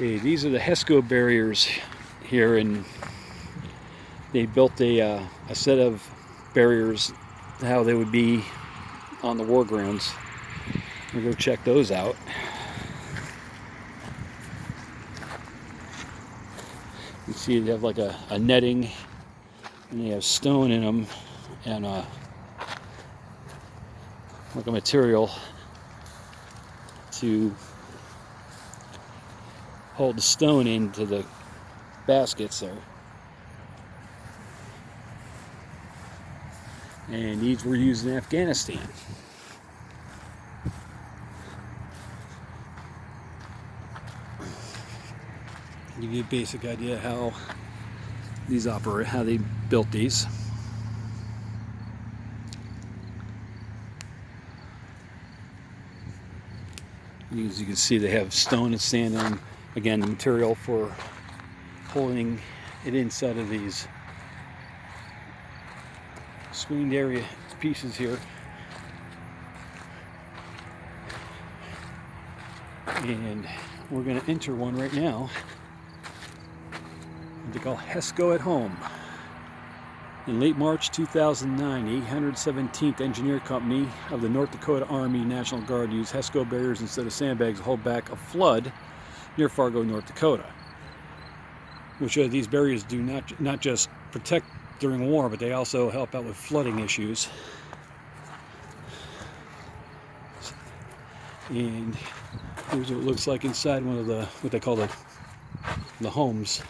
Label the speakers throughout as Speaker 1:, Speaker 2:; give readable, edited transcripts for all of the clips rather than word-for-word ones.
Speaker 1: Okay, these are the HESCO barriers here, and they built a set of barriers how they would be on the war grounds. We'll go check those out. You see they have like a netting, and they have stone in them, and like a material to hold the stone into the baskets there. And these were used in Afghanistan. Give you a basic idea how these operate, how they built these. As you can see, they have stone and sand on them. Again, the material for holding it inside of these screened area pieces here. And we're going to enter one right now. They call HESCO at Home. In late March 2009, 817th Engineer Company of the North Dakota Army National Guard used HESCO barriers instead of sandbags to hold back a flood near Fargo, North Dakota. Which these barriers do not just protect during war, but they also help out with flooding issues. And here's what it looks like inside one of the what they call the homes.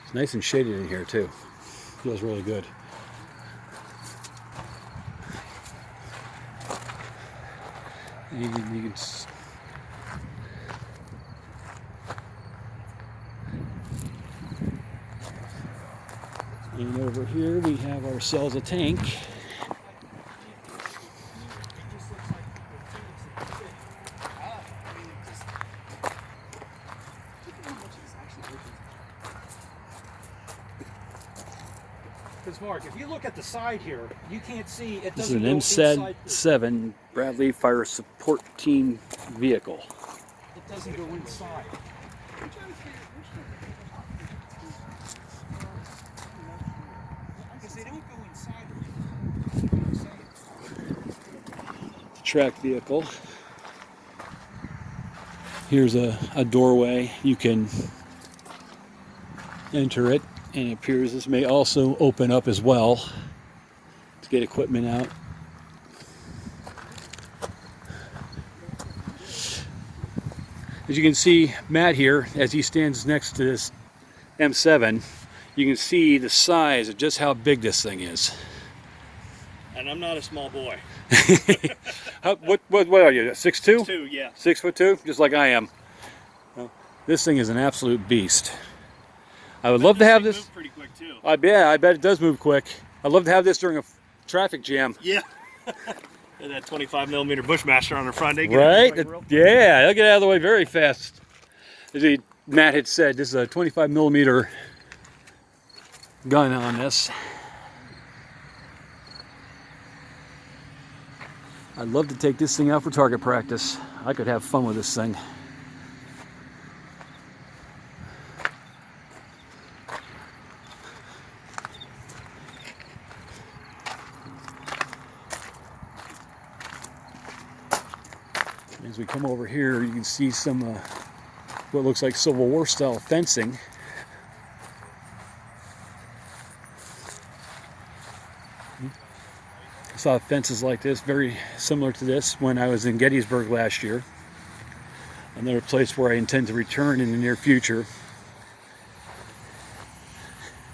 Speaker 1: It's nice and shaded in here too. Feels really good. And you can and over here we have ourselves a tank.
Speaker 2: Because Mark, if you look at the side here, you can't see it.
Speaker 1: This is an M7 Bradley Fire Support Team vehicle.
Speaker 2: It doesn't go inside. Because they don't go inside.
Speaker 1: Track vehicle. Here's a doorway. You can enter it, and it appears this may also open up as well to get equipment out. As you can see, Matt here, as he stands next to this M7, you can see the size of just how big this thing is.
Speaker 3: And I'm not a small boy.
Speaker 1: What are you, 6'2"?
Speaker 3: 6'2", yeah.
Speaker 1: 6'2", just like I am. Well, this thing is an absolute beast. I would love to have this.
Speaker 3: Move pretty quick too.
Speaker 1: I bet it does move quick. I'd love to have this during a traffic jam.
Speaker 3: Yeah. And that 25mm Bushmaster on the front. They
Speaker 1: Right? Yeah, they'll get out of the way very fast. As Matt had said, this is a 25mm gun on this. I'd love to take this thing out for target practice. I could have fun with this thing. As we come over here, you can see some what looks like Civil War style fencing. I saw fences like this, very similar to this, when I was in Gettysburg last year. Another place where I intend to return in the near future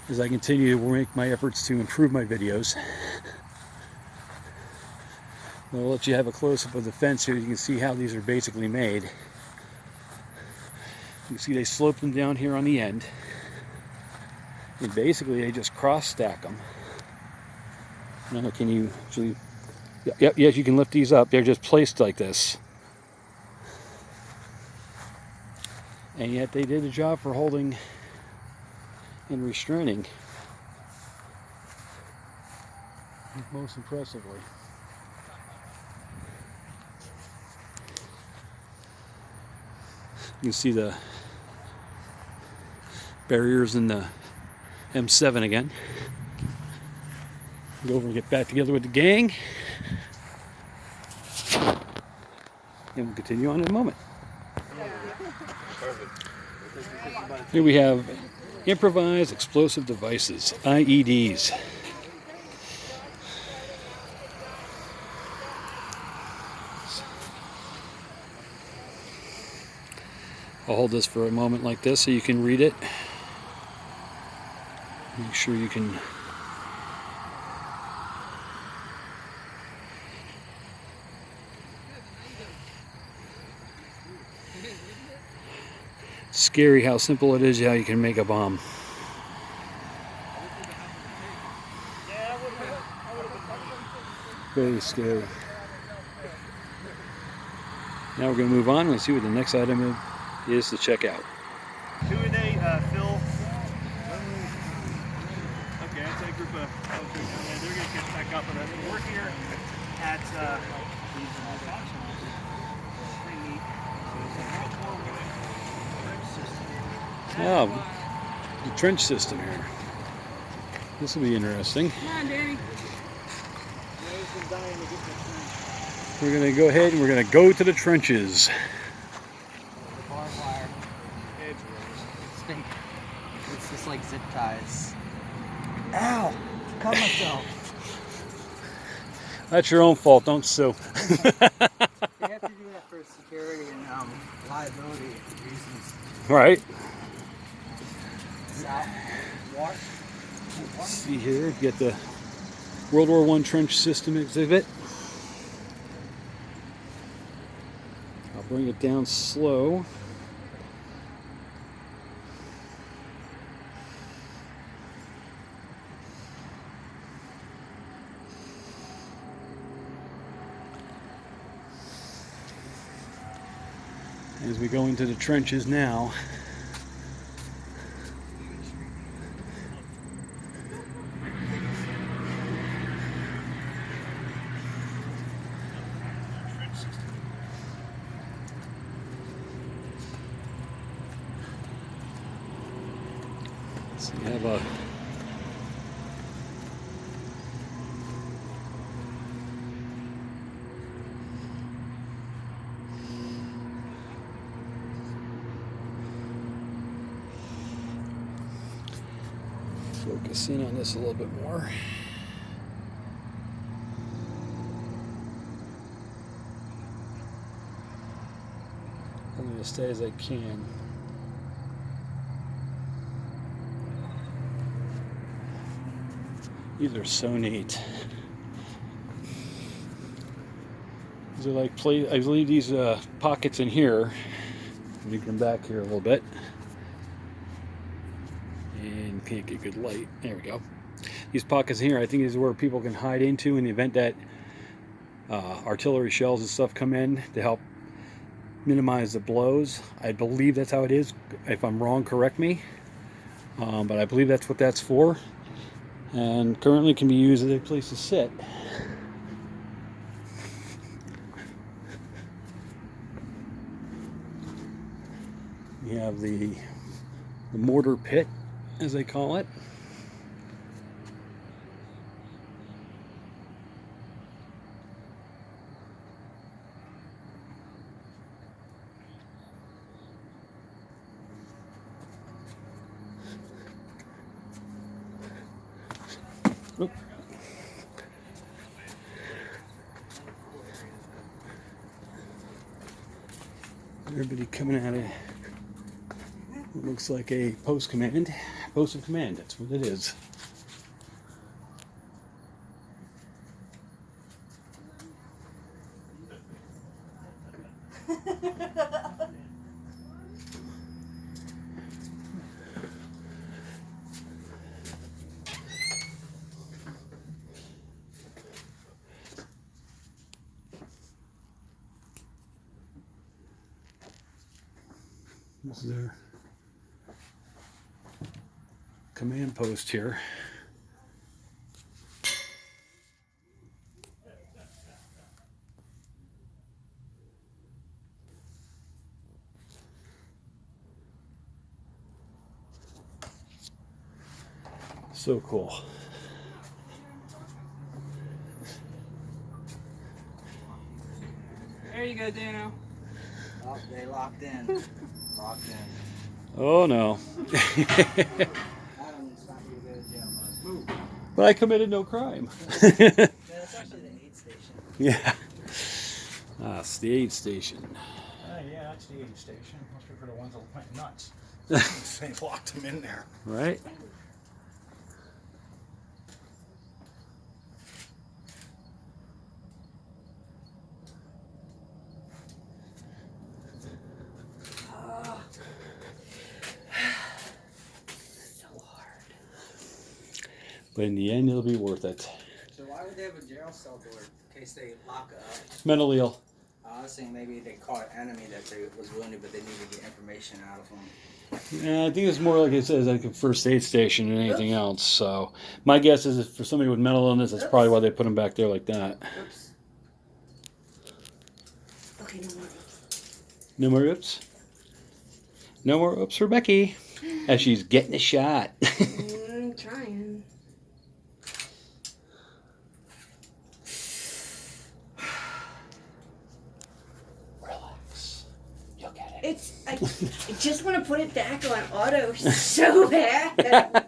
Speaker 1: as I continue to make my efforts to improve my videos. I'll let you have a close-up of the fence here. You can see how these are basically made. You can see they slope them down here on the end. And basically they just cross-stack them. Now, can you actually... Yep, yes, you can lift these up. They're just placed like this. And yet they did a job for holding and restraining most impressively. You can see the barriers in the M7 again. Go over and get back together with the gang. And we'll continue on in a moment. Here we have improvised explosive devices, IEDs. I'll hold this for a moment like this so you can read it. Make sure you can scary how simple it is, how you can make a bomb. Very scary. Now we're going to move on and see what the next item is to check out.
Speaker 3: Q&A, Phil. Okay, that's a group of folks down there. They're going to get back up with us. We're here at
Speaker 1: Oh, the trench system here. This will be interesting.
Speaker 4: Come on, Danny.
Speaker 1: We're going to go ahead and we're going to go to the trenches.
Speaker 4: Barbed wire. It's just like zip ties. Ow! Cut myself.
Speaker 1: That's your own fault, don't sue.
Speaker 4: They have to do that for security and liability reasons.
Speaker 1: Right.
Speaker 4: Water.
Speaker 1: Let's see here, you get the World War I trench system exhibit. I'll bring it down slow. As we go into the trenches now. So you have a focus in on this a little bit more. I'm going to stay as I can. These are so neat. These are like I believe these pockets in here. Let me come back here a little bit. And can't get good light. There we go. These pockets in here, I think, is where people can hide into in the event that artillery shells and stuff come in to help minimize the blows. I believe that's how it is. If I'm wrong, correct me. But I believe that's what that's for. And currently can be used as a place to sit. You have the mortar pit, as they call it. Oop. Everybody coming out of what looks like a post of command. That's what it is. This is their command post here. So cool.
Speaker 4: There you go, Dano. Oh, they locked in. Locked in.
Speaker 1: Oh no.
Speaker 4: Adam's not going to go to jail, bud. Move.
Speaker 1: But I committed no crime.
Speaker 4: Yeah, that's actually the aid station.
Speaker 1: Yeah. Ah, it's the aid station.
Speaker 2: Yeah, that's the aid station. Must be for the ones that went nuts. They locked them in there.
Speaker 1: Right? But in the end, it'll be worth it.
Speaker 4: So why would they have a jail cell door in case they lock it up?
Speaker 1: Mentally ill.
Speaker 4: I was saying maybe they caught an enemy that they was wounded, but they needed to get information out of them.
Speaker 1: Yeah, I think it's more like it says like a first aid station than anything else. So my guess is for somebody with mental illness, that's probably why they put them back there like that.
Speaker 5: Oops. Okay, no more oops.
Speaker 1: No more oops. No more oops for Becky, as she's getting a shot.
Speaker 5: I'm trying.
Speaker 1: Relax. You'll get it.
Speaker 5: I just want to put it back on auto so bad.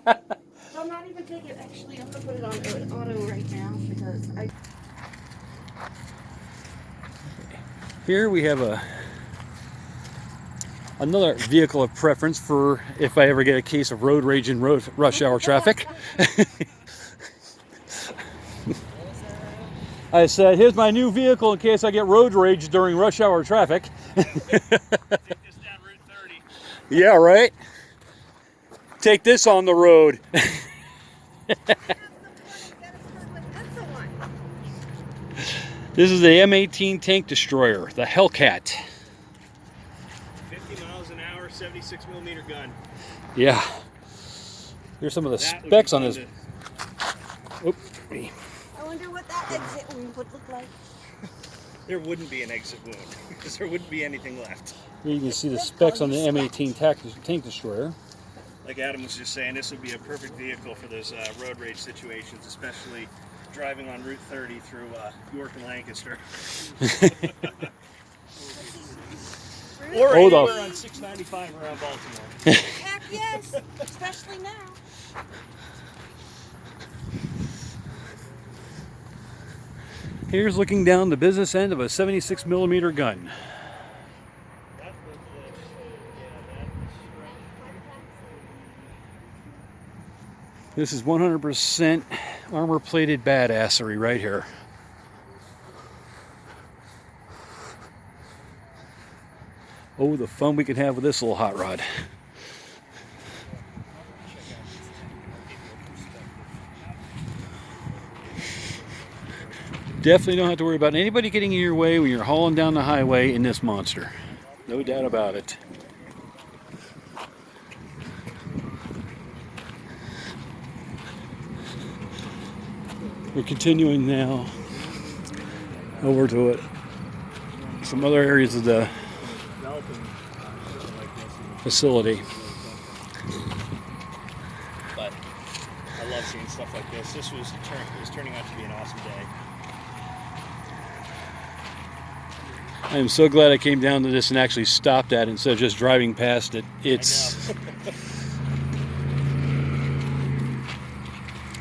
Speaker 5: I'm not even taking it. Actually, I'm going to put it on auto right now because I...
Speaker 1: Here we have another vehicle of preference for if I ever get a case of road rage in rush hour traffic. I said, here's my new vehicle in case I get road rage during rush hour traffic.
Speaker 3: Take this down Route 30.
Speaker 1: Yeah, right? Take this on the road. This is the M18 tank destroyer, the Hellcat.
Speaker 3: 50 miles an hour, 76 millimeter gun.
Speaker 1: Yeah. Here's some of the
Speaker 3: That would
Speaker 1: specs
Speaker 3: be
Speaker 1: on this. Oop.
Speaker 5: I wonder what that exit wound would look like.
Speaker 3: There wouldn't be an exit wound because there wouldn't be anything left.
Speaker 1: You can see the specs on the M18 tank destroyer.
Speaker 3: Like Adam was just saying, this would be a perfect vehicle for those road rage situations, especially driving on Route 30 through York and Lancaster. Or anywhere on 695 around Baltimore.
Speaker 5: Heck yes, especially now.
Speaker 1: Here's looking down the business end of a 76 millimeter gun. This is 100% armor-plated badassery right here. Oh, the fun we could have with this little hot rod. Definitely don't have to worry about anybody getting in your way when you're hauling down the highway in this monster. No doubt about it. We're continuing now over to it. Some other areas of the facility.
Speaker 3: But I love seeing stuff like this. This was turning out to be an awesome day.
Speaker 1: I am so glad I came down to this and actually stopped at it instead of just driving past it. It's.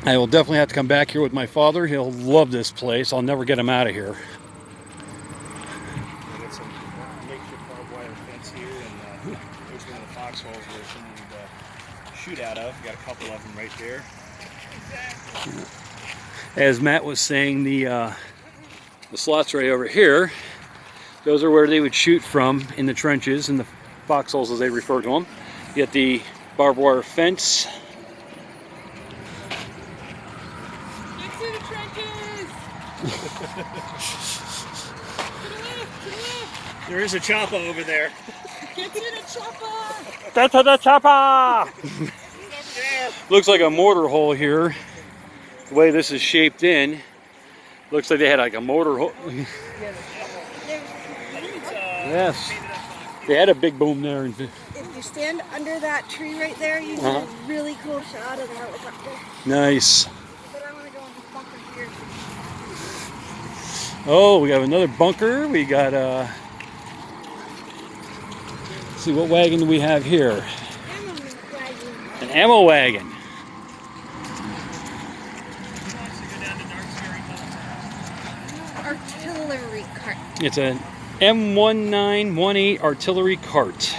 Speaker 1: I will definitely have to come back here with my father. He'll love this place. I'll never get him out of here.
Speaker 3: I got some makeshift barbed wire fence here, and there's one of the foxholes where someone would shoot out of. Got a couple of them right there.
Speaker 1: As Matt was saying, the slots right over here, those are where they would shoot from in the trenches, in the foxholes as they refer to them. You get the barbed wire fence.
Speaker 5: Get to the trenches!
Speaker 3: There is a chopper over there.
Speaker 5: Get to the chopper!
Speaker 1: That's the chopper! Looks like a mortar hole here. The way this is shaped in, looks like they had like a mortar hole. Yes, they had a big boom there.
Speaker 5: you stand under that tree right there, you get a really cool shot of the helicopter.
Speaker 1: Nice.
Speaker 5: But I want to go in this bunker here.
Speaker 1: Oh, we have another bunker. We got let's see, what wagon do we have here?
Speaker 5: Ammo wagon.
Speaker 1: An ammo wagon.
Speaker 5: Artillery cart.
Speaker 1: It's an M1918 artillery cart.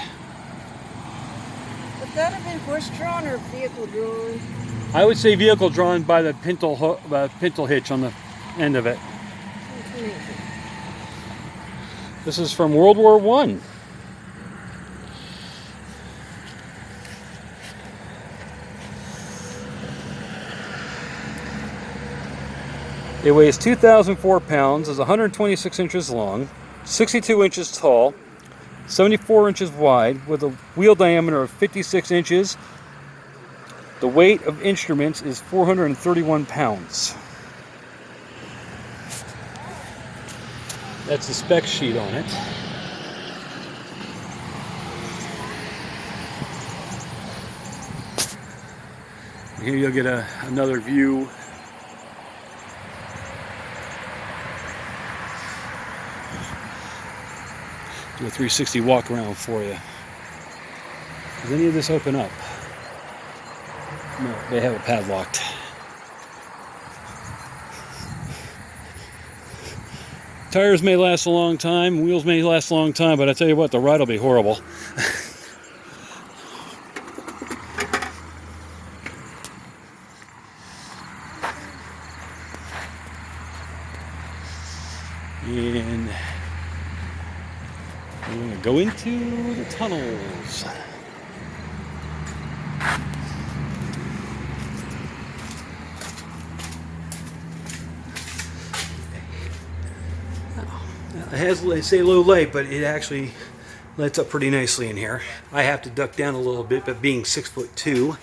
Speaker 5: Would that have been horse drawn or vehicle drawn?
Speaker 1: I would say vehicle drawn by the pintle hitch on the end of it. This is from World War I. It weighs 2,004 pounds, is 126 inches long, 62 inches tall, 74 inches wide, with a wheel diameter of 56 inches. The weight of instruments is 431 pounds. That's the spec sheet on it. Here you'll get another view. Do a 360 walk around for you. Does any of this open up? No, they have it padlocked. Tires may last a long time, wheels may last a long time, but I tell you what, the ride will be horrible. And we're going to go into the tunnels. It has, they say low light, but it actually lights up pretty nicely in here. I have to duck down a little bit, but being 6'2",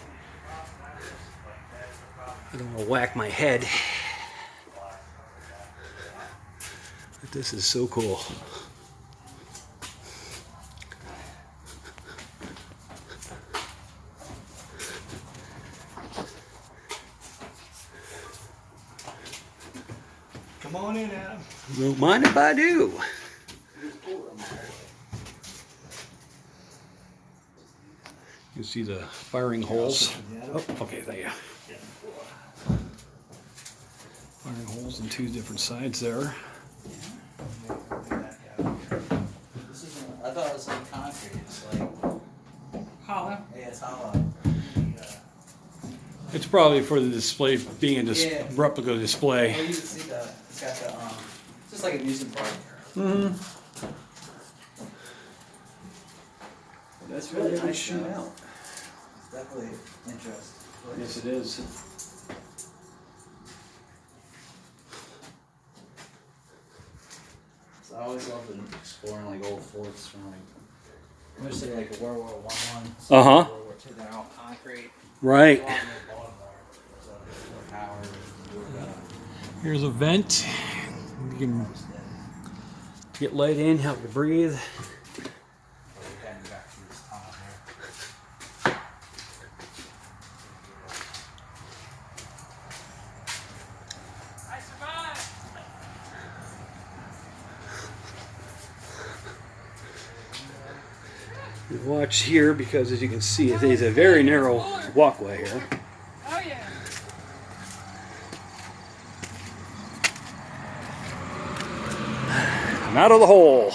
Speaker 1: I don't want to whack my head. But this is so cool.
Speaker 2: Come on in, Adam.
Speaker 1: Don't mind if I do. You see the firing holes. Oh, okay, thank you. Firing holes on two different sides there.
Speaker 4: I thought it was like concrete. It's like
Speaker 2: Hollow.
Speaker 4: yeah, it's hollow.
Speaker 1: It's probably for the display, being a replica
Speaker 4: Well,
Speaker 1: display.
Speaker 4: you can see the it's got the it's just like a amusement park.
Speaker 1: Mm-hmm.
Speaker 4: That's really nice shoot out. It's definitely interesting.
Speaker 1: Yes, it is.
Speaker 4: So I always loved exploring like old forts from like, especially like World War I.
Speaker 1: Uh-huh.
Speaker 4: World War II, they're all concrete.
Speaker 1: Right.
Speaker 4: A lot of Baltimore, so power.
Speaker 1: Here's a vent. You can get light in, help you breathe. Watch here, because as you can see, it is a very narrow walkway here.
Speaker 5: Oh yeah.
Speaker 1: I'm out of the hole.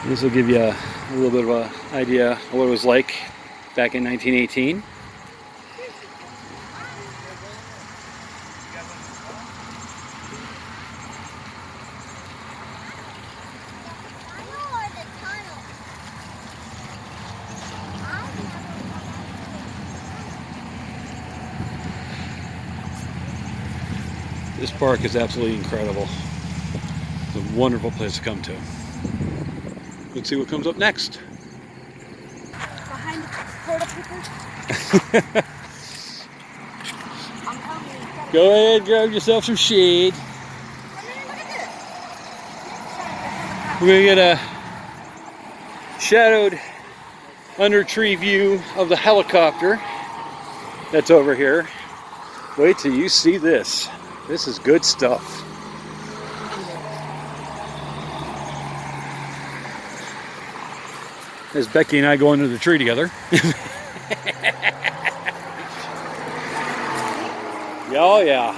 Speaker 1: This will give you a little bit of an idea of what it was like back in 1918. This park is absolutely incredible. It's a wonderful place to come to. Let's see what comes up next.
Speaker 5: Behind the porta pickers.
Speaker 1: Go ahead, grab yourself some shade. We're gonna get a shadowed under tree view of the helicopter that's over here. Wait till you see this. This is good stuff. As Becky and I go under the tree together. Oh yeah.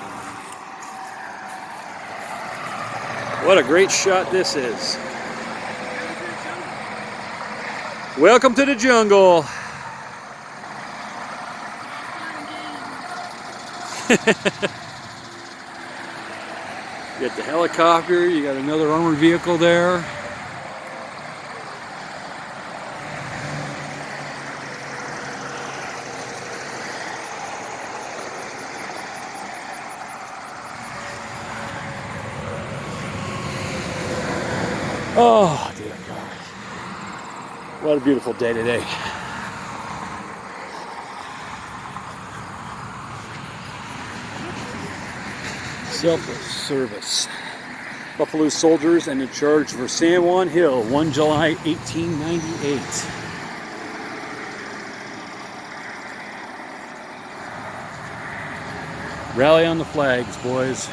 Speaker 1: What a great shot this is. Welcome to the jungle. You got the helicopter, you got another armored vehicle there. Oh, dear God. What a beautiful day today. Self-service. Buffalo soldiers and in charge for San Juan Hill, 1 July 1898. Rally on the flags, boys.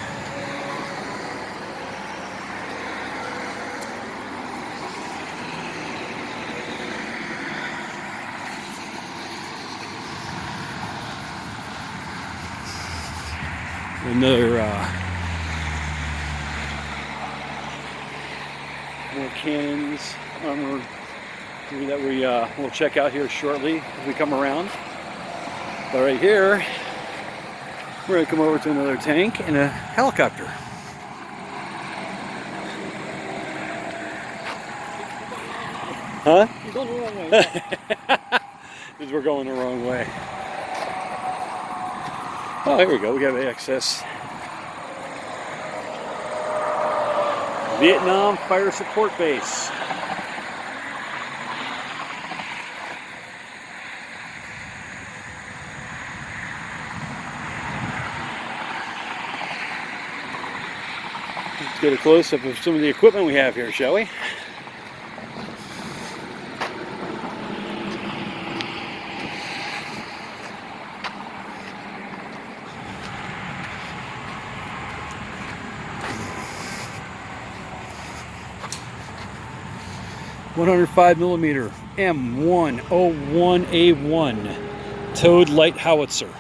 Speaker 1: Another more cannons, armor that we will check out here shortly as we come around. But right here, we're going to come over to another tank and a helicopter. Huh?
Speaker 4: You're going the wrong way.
Speaker 1: Because we're going the wrong way. Oh, here we go. We got access. Vietnam Fire Support Base. Let's get a close-up of some of the equipment we have here, shall we? .105mm M101A1 towed light howitzer.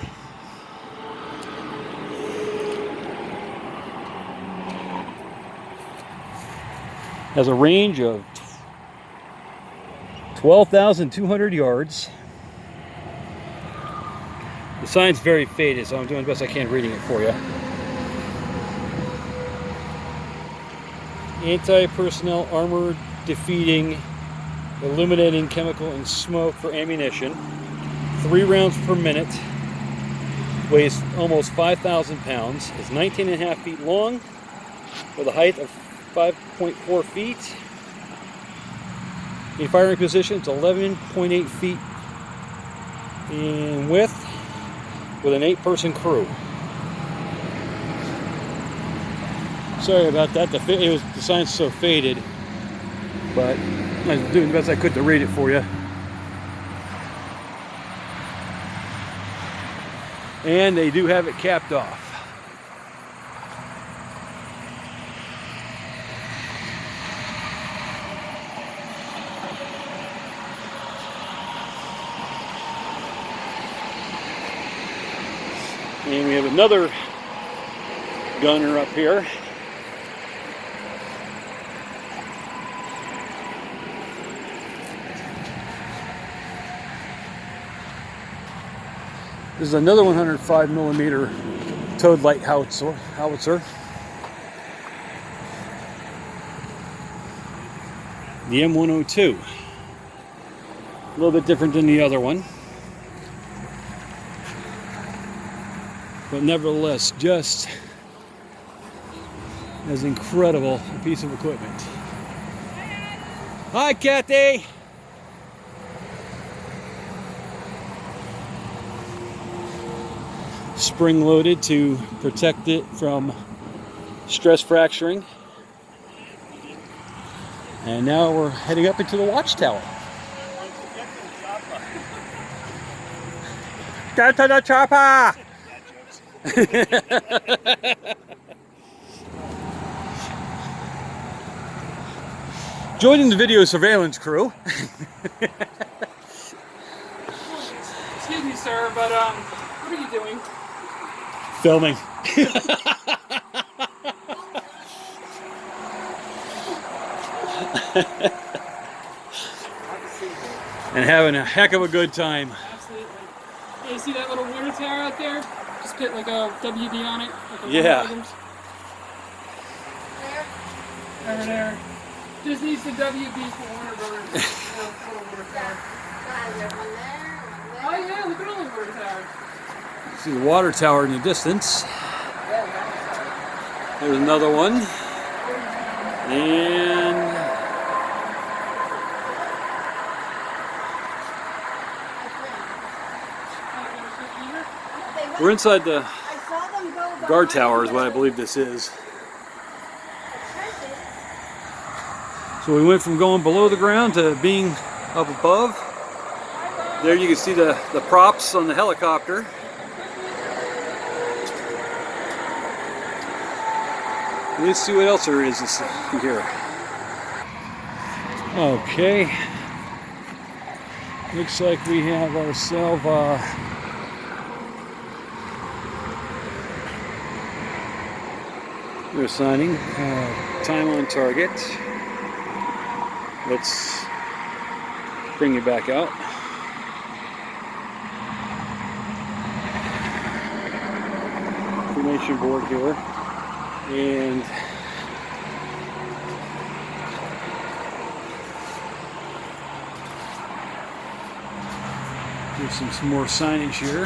Speaker 1: Has a range of 12,200 yards. The sign's very faded, so I'm doing the best I can reading it for you. Anti-personnel armor defeating, illuminating chemical and smoke for ammunition. 3 rounds per minute. Weighs almost 5,000 pounds. Is 19.5 feet long with a height of 5.4 feet. In firing position, it's 11.8 feet in width with an 8-person crew. Sorry about that. The sign's so faded, but I was doing the best I could to read it for you. And they do have it capped off. And we have another gunner up here. This is another 105mm towed light howitzer. The M102. A little bit different than the other one. But nevertheless, just as incredible a piece of equipment. Hi, Kathy! spring-loaded to protect it from stress fracturing. And now we're heading up into the watchtower. Get to the chopper! Joining the video surveillance crew.
Speaker 6: Excuse me, sir, but what are you doing?
Speaker 1: Filming. And having a heck of a good time.
Speaker 6: Absolutely. Yeah, you see that little water tower out there? Just put like a WD on it. Like a
Speaker 1: Yeah.
Speaker 5: There.
Speaker 6: Over there. Just needs the WD for Warner Brothers. Little water tower.
Speaker 5: Is there one there?
Speaker 6: Oh yeah, look at all the water towers.
Speaker 1: See the water tower in the distance. There's another one. And we're inside the
Speaker 5: I saw them go
Speaker 1: guard
Speaker 5: behind
Speaker 1: tower is what I
Speaker 5: the
Speaker 1: believe this is.
Speaker 5: trenches.
Speaker 1: So we went from going below the ground to being up above. There you can see the props on the helicopter. Let's see what else there is here. Okay. Looks like we have ourselves they're signing time on target. Let's bring it back out. Information board here. And there's some more signage here.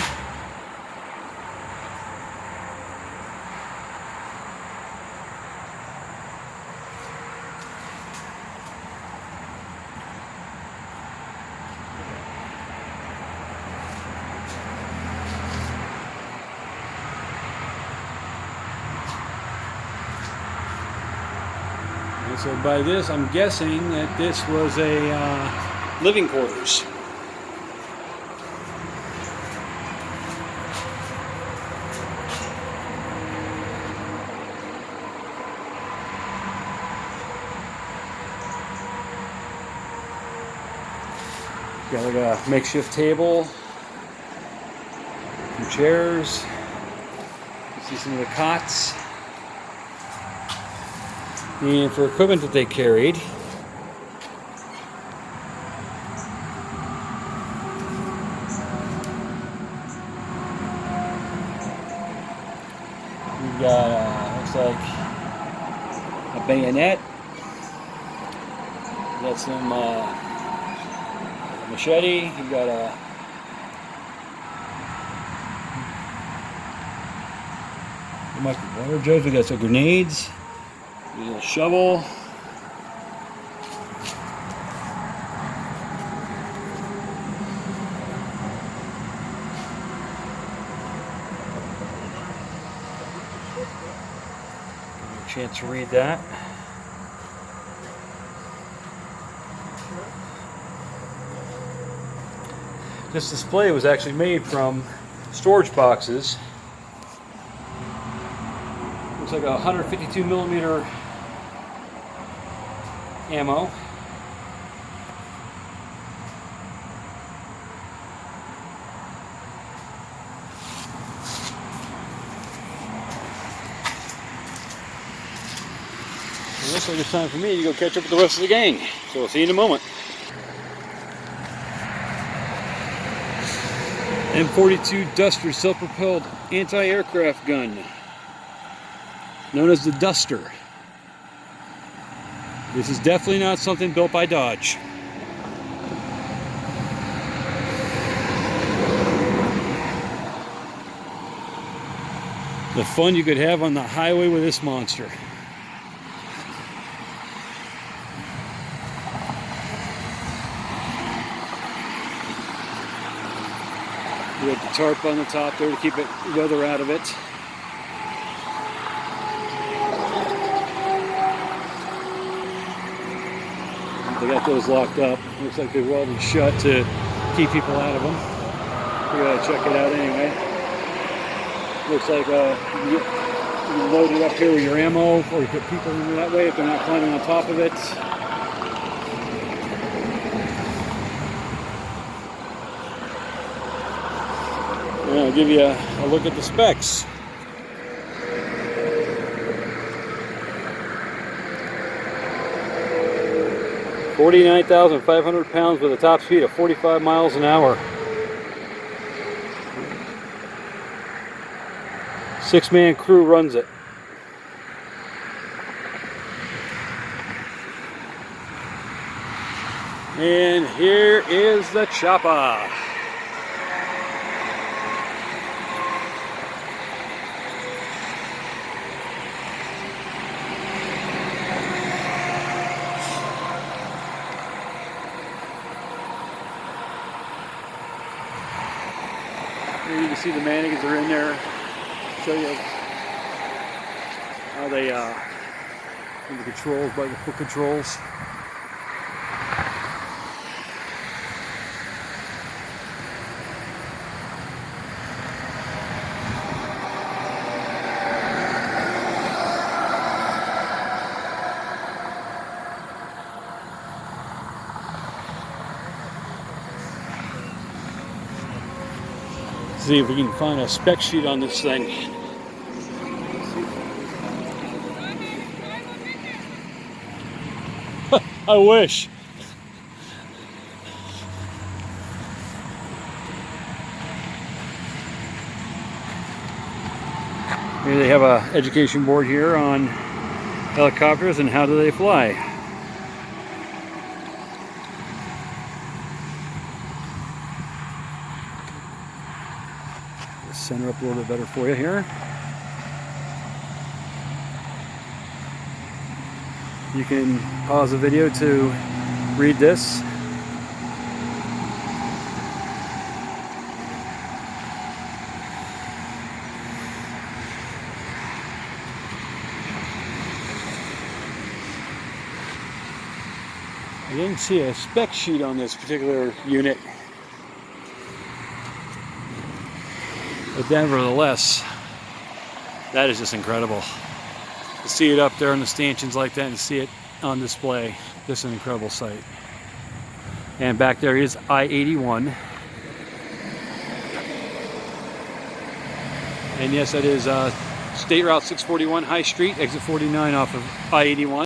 Speaker 1: And so by this, I'm guessing that this was a living quarters. Got like a makeshift table, some chairs. You see some of the cots. And for equipment that they carried, we've got, looks like a bayonet. We've got some machete. You've got a water jugs. We got some grenades. A little shovel. Give me a chance to read that. This display was actually made from storage boxes. Looks like a 152 millimeter ammo. It looks like it's time for me to go catch up with the rest of the gang. So we'll see you in a moment. M42 Duster self-propelled anti-aircraft gun, known as the Duster. This is definitely not something built by Dodge. The fun you could have on the highway with this monster. We have the tarp on the top there to keep it weather out of it. They got those locked up. Looks like they're welded shut to keep people out of them. We gotta check it out anyway. Looks like you can load it up here with your ammo, or you put people in that way if they're not climbing on top of it. And I'll give you a look at the specs. £49,500 with a top speed of 45 miles an hour. 6-man crew runs it. And here is the chopper. Here you can see the mannequins are in there. Show you how they do the controls by the foot controls. See if we can find a spec sheet on this thing. I wish. Here they have a education board here on helicopters and how do they fly. Center up a little bit better for you here. You can pause the video to read this. I didn't see a spec sheet on this particular unit. But nevertheless, that is just incredible. To see it up there on the stanchions like that and to see it on display, just an incredible sight. And back there is I-81. And yes, that is State Route 641 High Street, exit 49 off of I-81.